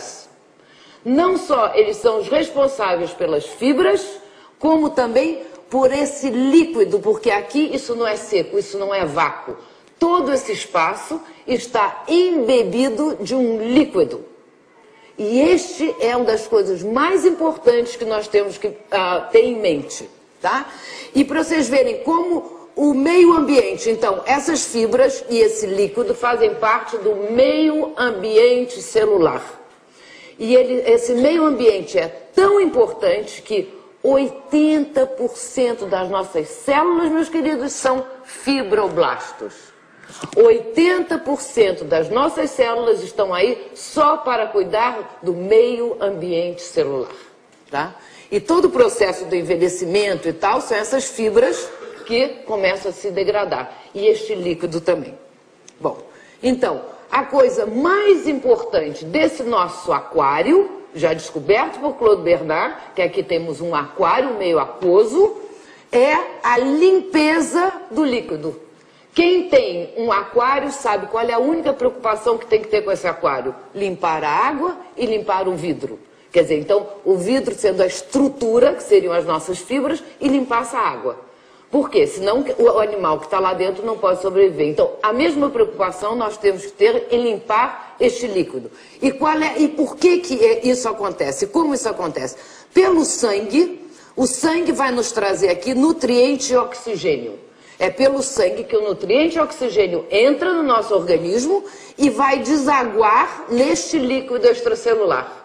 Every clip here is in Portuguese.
fibras. Não só eles são os responsáveis pelas fibras, como também por esse líquido, porque aqui isso não é seco, isso não é vácuo. Todo esse espaço está embebido de um líquido. E este é uma das coisas mais importantes que nós temos que ter em mente, tá? E para vocês verem como o meio ambiente, então, essas fibras e esse líquido fazem parte do meio ambiente celular. E esse meio ambiente é tão importante que 80% das nossas células, meus queridos, são fibroblastos. 80% das nossas células estão aí só para cuidar do meio ambiente celular, tá? E todo o processo do envelhecimento e tal são essas fibras que começam a se degradar. E este líquido também. Bom, então, a coisa mais importante desse nosso aquário, já descoberto por Claude Bernard, que aqui temos um aquário meio aquoso, é a limpeza do líquido. Quem tem um aquário sabe qual é a única preocupação que tem que ter com esse aquário: limpar a água e limpar o vidro. Quer dizer, então, o vidro sendo a estrutura, que seriam as nossas fibras, e limpar essa água. Por quê? Senão o animal que está lá dentro não pode sobreviver. Então, a mesma preocupação nós temos que ter em limpar este líquido. E por que isso acontece? Como isso acontece? Pelo sangue. O sangue vai nos trazer aqui nutriente e oxigênio. É pelo sangue que o nutriente e oxigênio entra no nosso organismo e vai desaguar neste líquido extracelular.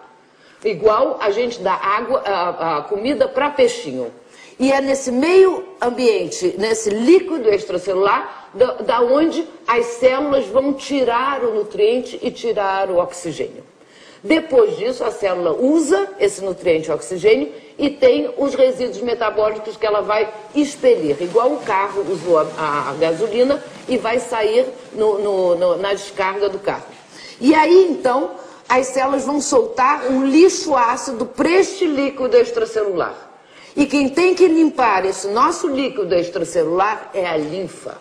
Igual a gente dá água, a comida para peixinho. E é nesse meio ambiente, nesse líquido extracelular, da onde as células vão tirar o nutriente e tirar o oxigênio. Depois disso, a célula usa esse nutriente e oxigênio e tem os resíduos metabólicos que ela vai expelir. Igual o carro usou a gasolina e vai sair na descarga do carro. E aí, então, as células vão soltar um lixo ácido para este líquido extracelular. E quem tem que limpar esse nosso líquido extracelular é a linfa,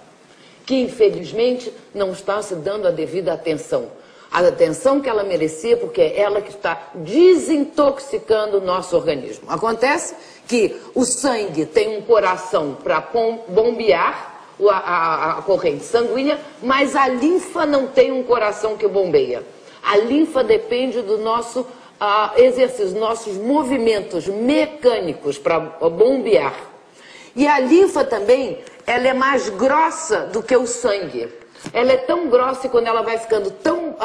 que infelizmente não está se dando a devida atenção. A atenção que ela merecia, porque é ela que está desintoxicando o nosso organismo. Acontece que o sangue tem um coração para bombear a corrente sanguínea, mas a linfa não tem um coração que bombeia. A linfa depende do nosso exercício, nossos movimentos mecânicos para bombear. E a linfa também, ela é mais grossa do que o sangue. Ela é tão grossa e quando ela vai ficando tão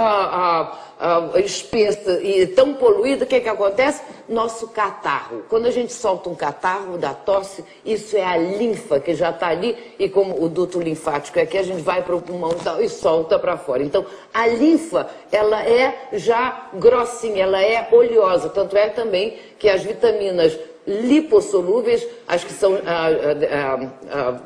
espessa e tão poluída, o que acontece? Nosso catarro. Quando a gente solta um catarro da tosse, isso é a linfa que já está ali, e como o duto linfático aqui, a gente vai para o pulmão e solta para fora. Então, a linfa, ela é já grossinha, ela é oleosa. Tanto é também que as vitaminas lipossolúveis, as que são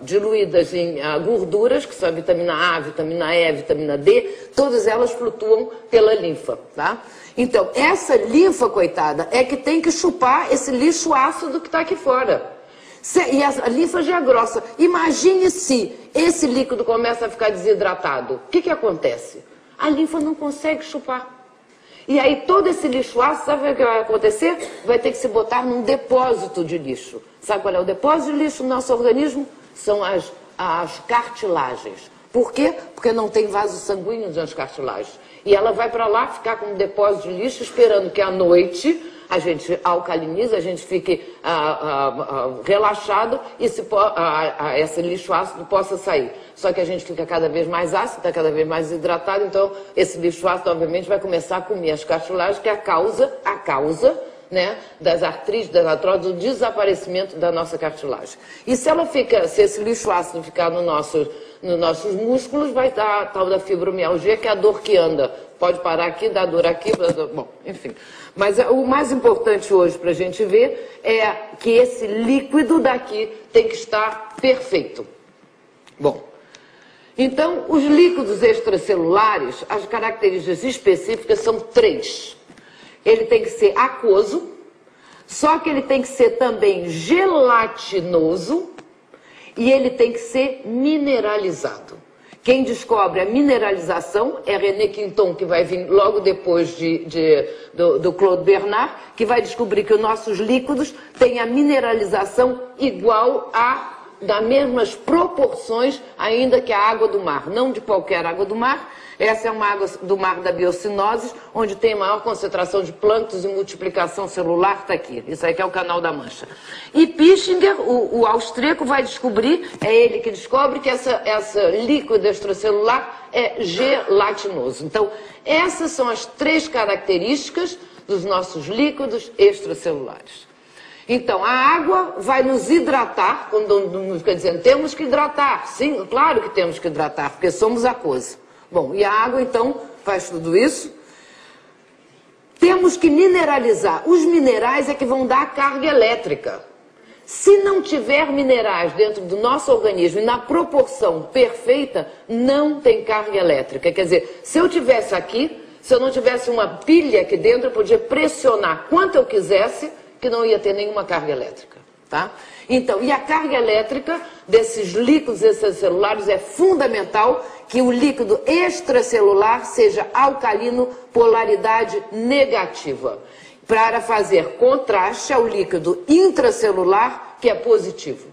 diluídas em gorduras, que são a vitamina A, vitamina E, vitamina D, todas elas flutuam pela linfa, tá? Então, essa linfa, coitada, é que tem que chupar esse lixo ácido que está aqui fora. E a linfa já é grossa. Imagine se esse líquido começa a ficar desidratado. O que acontece? A linfa não consegue chupar. E aí todo esse lixo ácido, sabe o que vai acontecer? Vai ter que se botar num depósito de lixo. Sabe qual é o depósito de lixo no nosso organismo? São as cartilagens. Por quê? Porque não tem vaso sanguíneo nas cartilagens. E ela vai para lá ficar com um depósito de lixo esperando que à noite a gente alcalinize, a gente fique relaxado e esse lixo ácido possa sair. Só que a gente fica cada vez mais ácido, está cada vez mais hidratado, então esse lixo ácido obviamente vai começar a comer as cartilagens, que é a causa, né, das artrites, das artroses, do desaparecimento da nossa cartilagem. E se esse lixo ácido ficar nos nossos músculos, vai dar a tal da fibromialgia, que é a dor que anda. Pode parar aqui, dar dor aqui, bom, enfim. Mas o mais importante hoje para a gente ver é que esse líquido daqui tem que estar perfeito. Bom, então os líquidos extracelulares, as características específicas são 3. Ele tem que ser aquoso, só que ele tem que ser também gelatinoso e ele tem que ser mineralizado. Quem descobre a mineralização é René Quinton, que vai vir logo depois do Claude Bernard, que vai descobrir que os nossos líquidos têm a mineralização igual das mesmas proporções ainda que a água do mar, não de qualquer água do mar. Essa é uma água do mar da biocinose, onde tem maior concentração de plânctons e multiplicação celular, está aqui. Isso aí que é o Canal da Mancha. E Pischinger, o austríaco, vai descobrir, é ele que descobre que essa líquido extracelular é gelatinoso. Então, essas são as 3 características dos nossos líquidos extracelulares. Então, a água vai nos hidratar, quando nos fica dizendo, temos que hidratar. Sim, claro que temos que hidratar, porque somos aquoso. Bom, e a água, então, faz tudo isso. Temos que mineralizar. Os minerais é que vão dar a carga elétrica. Se não tiver minerais dentro do nosso organismo e na proporção perfeita, não tem carga elétrica. Quer dizer, se eu tivesse aqui, se eu não tivesse uma pilha aqui dentro, eu podia pressionar quanto eu quisesse, que não ia ter nenhuma carga elétrica, tá? Então, e a carga elétrica desses líquidos extracelulares é fundamental que o líquido extracelular seja alcalino, polaridade negativa, para fazer contraste ao líquido intracelular, que é positivo.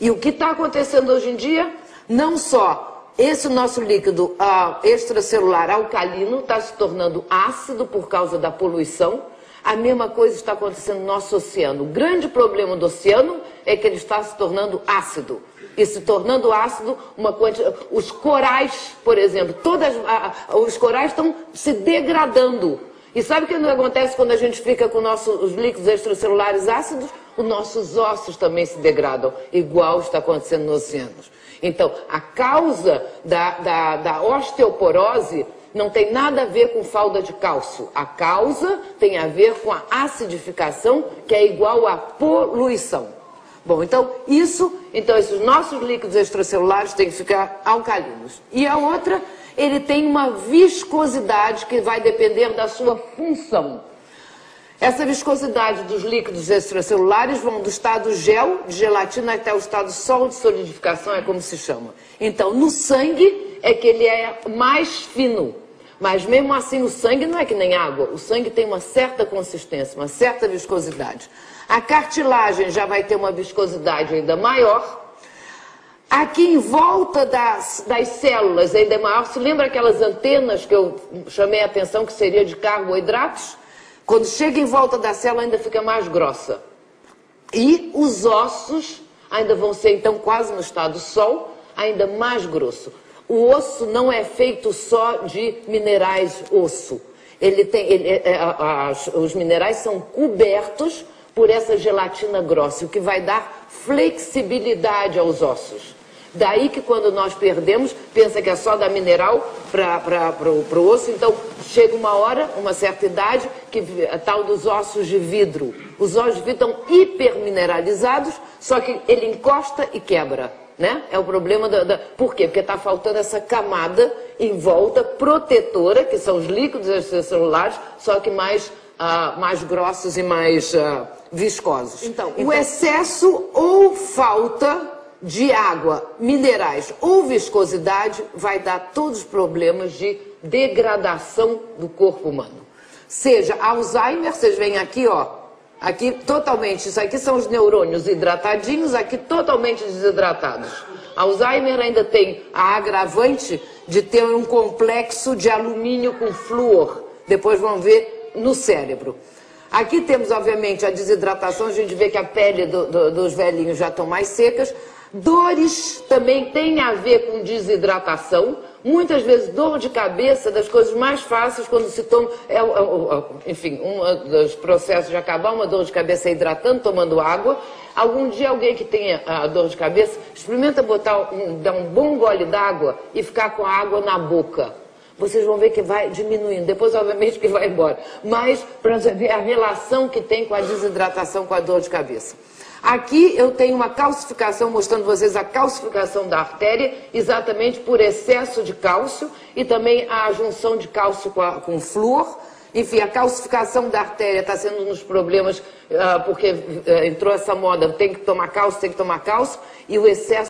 E o que está acontecendo hoje em dia, não só esse nosso líquido extracelular alcalino está se tornando ácido por causa da poluição. A mesma coisa está acontecendo no nosso oceano. O grande problema do oceano é que ele está se tornando ácido. E se tornando ácido, os corais, por exemplo, os corais estão se degradando. E sabe o que acontece quando a gente fica com os líquidos extracelulares ácidos? Os nossos ossos também se degradam, igual está acontecendo nos oceanos. Então, a causa da osteoporose não tem nada a ver com falta de cálcio. A causa tem a ver com a acidificação, que é igual à poluição. Bom, então esses nossos líquidos extracelulares têm que ficar alcalinos. E a outra, ele tem uma viscosidade que vai depender da sua função. Essa viscosidade dos líquidos extracelulares vão do estado gel, de gelatina, até o estado sólido de solidificação, é como se chama. Então, no sangue é que ele é mais fino. Mas mesmo assim o sangue não é que nem água, o sangue tem uma certa consistência, uma certa viscosidade. A cartilagem já vai ter uma viscosidade ainda maior. Aqui em volta das células ainda é maior. Se lembra aquelas antenas que eu chamei a atenção que seria de carboidratos? Quando chega em volta da célula ainda fica mais grossa. E os ossos ainda vão ser então quase no estado sol, ainda mais grosso. O osso não é feito só de minerais osso. Os minerais são cobertos por essa gelatina grossa, o que vai dar flexibilidade aos ossos. Daí que quando nós perdemos, pensa que é só dar mineral para o osso, então chega uma hora, uma certa idade, que é tal dos ossos de vidro. Os ossos de vidro estão hipermineralizados, só que ele encosta e quebra. Né? É o problema Por quê? Porque está faltando essa camada em volta protetora, que são os líquidos extracelulares, só que mais grossos e mais viscosos. Então, o excesso ou falta de água, minerais ou viscosidade vai dar todos os problemas de degradação do corpo humano. Seja Alzheimer, vocês veem aqui, ó. Aqui totalmente, isso aqui são os neurônios hidratadinhos, aqui totalmente desidratados. Alzheimer ainda tem a agravante de ter um complexo de alumínio com flúor. Depois vão ver no cérebro. Aqui temos, obviamente, a desidratação, a gente vê que a pele dos velhinhos já estão mais secas. Dores também tem a ver com desidratação. Muitas vezes dor de cabeça, das coisas mais fáceis quando se toma... enfim, um dos processos de acabar uma dor de cabeça é hidratando, tomando água. Algum dia alguém que tenha dor de cabeça, experimenta dar um bom gole d'água e ficar com a água na boca. Vocês vão ver que vai diminuindo, depois obviamente que vai embora. Mas para ver a relação que tem com a desidratação, com a dor de cabeça. Aqui eu tenho uma calcificação, mostrando vocês a calcificação da artéria, exatamente por excesso de cálcio e também a junção de cálcio com flúor. Enfim, a calcificação da artéria está sendo um dos problemas, porque entrou essa moda, tem que tomar cálcio, e o excesso